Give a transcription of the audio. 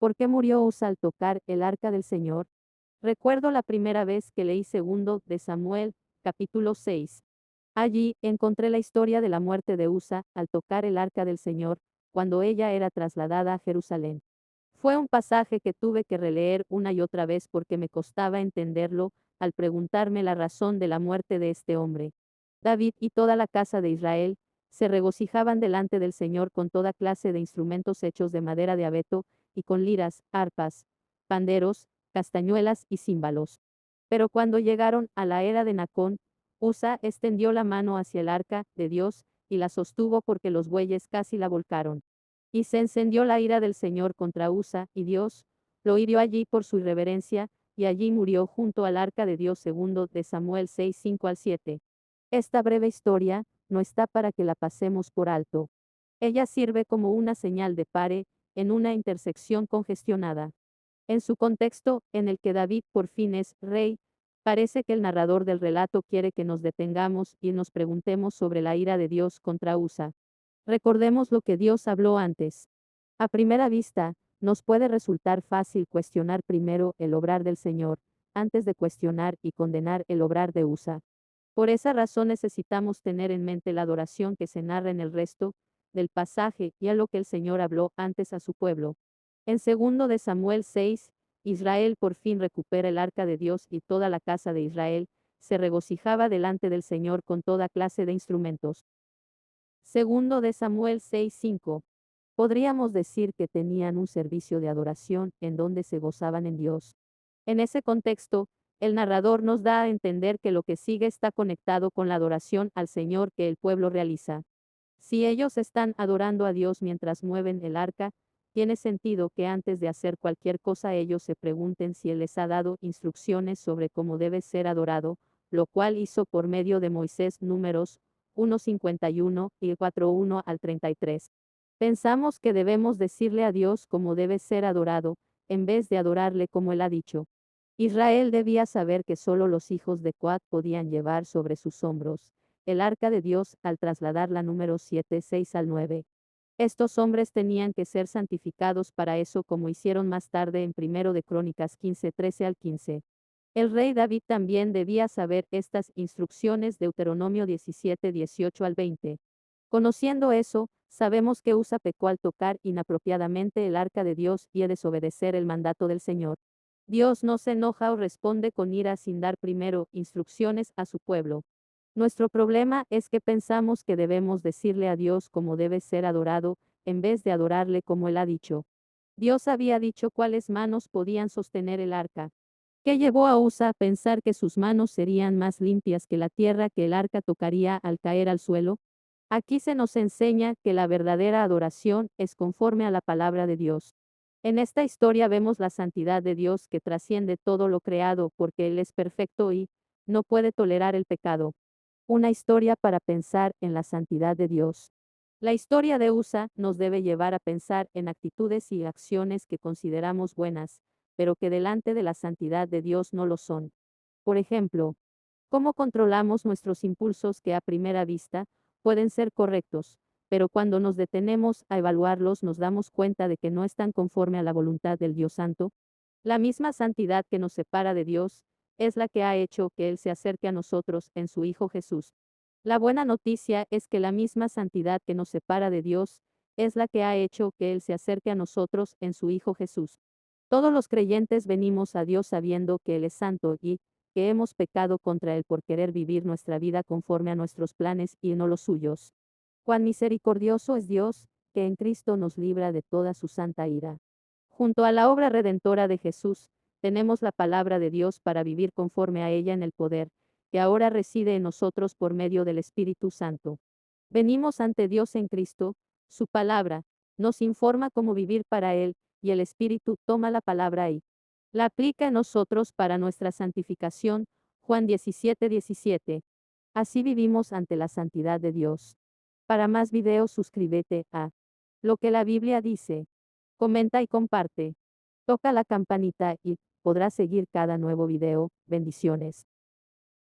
¿Por qué murió Usa al tocar el arca del Señor? Recuerdo la primera vez que leí segundo de Samuel, capítulo 6. Allí encontré la historia de la muerte de Usa al tocar el arca del Señor, cuando ella era trasladada a Jerusalén. Fue un pasaje que tuve que releer una y otra vez porque me costaba entenderlo al preguntarme la razón de la muerte de este hombre. David y toda la casa de Israel se regocijaban delante del Señor con toda clase de instrumentos hechos de madera de abeto, y con liras, arpas, panderos, castañuelas y címbalos. Pero cuando llegaron a la era de Nacón, Usa extendió la mano hacia el arca de Dios y la sostuvo porque los bueyes casi la volcaron. Y se encendió la ira del Señor contra Usa, y Dios lo hirió allí por su irreverencia, y allí murió junto al arca de Dios. Segundo de Samuel 6, 5 al 7. Esta breve historia no está para que la pasemos por alto. Ella sirve como una señal de pare en una intersección congestionada. En su contexto, en el que David por fin es rey, parece que el narrador del relato quiere que nos detengamos y nos preguntemos sobre la ira de Dios contra Usa. Recordemos lo que Dios habló antes. A primera vista, nos puede resultar fácil cuestionar primero el obrar del Señor, antes de cuestionar y condenar el obrar de Usa. Por esa razón necesitamos tener en mente la adoración que se narra en el resto del pasaje y a lo que el Señor habló antes a su pueblo. En segundo de Samuel 6, Israel por fin recupera el arca de Dios y toda la casa de Israel se regocijaba delante del Señor con toda clase de instrumentos. Segundo de Samuel 6:5. Podríamos decir que tenían un servicio de adoración en donde se gozaban en Dios. En ese contexto, el narrador nos da a entender que lo que sigue está conectado con la adoración al Señor que el pueblo realiza. Si ellos están adorando a Dios mientras mueven el arca, tiene sentido que antes de hacer cualquier cosa ellos se pregunten si Él les ha dado instrucciones sobre cómo debe ser adorado, lo cual hizo por medio de Moisés. Números 1:51 y 4:1 al 33. Pensamos que debemos decirle a Dios cómo debe ser adorado, en vez de adorarle como Él ha dicho. Israel debía saber que solo los hijos de Coat podían llevar sobre sus hombros el arca de Dios al trasladarla. Números 7, 6 al 9. Estos hombres tenían que ser santificados para eso, como hicieron más tarde en Primero de Crónicas 15, 13 al 15. El rey David también debía saber estas instrucciones. Deuteronomio 17, 18 al 20. Conociendo eso, sabemos que Usa pecó al tocar inapropiadamente el arca de Dios y a desobedecer el mandato del Señor. Dios no se enoja o responde con ira sin dar primero instrucciones a su pueblo. Nuestro problema es que pensamos que debemos decirle a Dios cómo debe ser adorado, en vez de adorarle como Él ha dicho. Dios había dicho cuáles manos podían sostener el arca. ¿Qué llevó a Usa a pensar que sus manos serían más limpias que la tierra que el arca tocaría al caer al suelo? Aquí se nos enseña que la verdadera adoración es conforme a la palabra de Dios. En esta historia vemos la santidad de Dios que trasciende todo lo creado porque Él es perfecto y no puede tolerar el pecado. Una historia para pensar en la santidad de Dios. La historia de Usa nos debe llevar a pensar en actitudes y acciones que consideramos buenas, pero que delante de la santidad de Dios no lo son. Por ejemplo, ¿cómo controlamos nuestros impulsos que a primera vista pueden ser correctos, pero cuando nos detenemos a evaluarlos nos damos cuenta de que no están conforme a la voluntad del Dios Santo? La misma santidad que nos separa de Dios es la que ha hecho que Él se acerque a nosotros en su Hijo Jesús. La buena noticia es que la misma santidad que nos separa de Dios es la que ha hecho que Él se acerque a nosotros en su Hijo Jesús. Todos los creyentes venimos a Dios sabiendo que Él es santo y que hemos pecado contra Él por querer vivir nuestra vida conforme a nuestros planes y no los suyos. Cuán misericordioso es Dios, que en Cristo nos libra de toda su santa ira. Junto a la obra redentora de Jesús, tenemos la palabra de Dios para vivir conforme a ella en el poder, que ahora reside en nosotros por medio del Espíritu Santo. Venimos ante Dios en Cristo, su palabra, nos informa cómo vivir para Él, y el Espíritu toma la palabra y la aplica en nosotros para nuestra santificación. Juan 17, 17. Así vivimos ante la santidad de Dios. Para más videos suscríbete a Lo que la Biblia dice. Comenta y comparte. Toca la campanita y podrás seguir cada nuevo video. Bendiciones.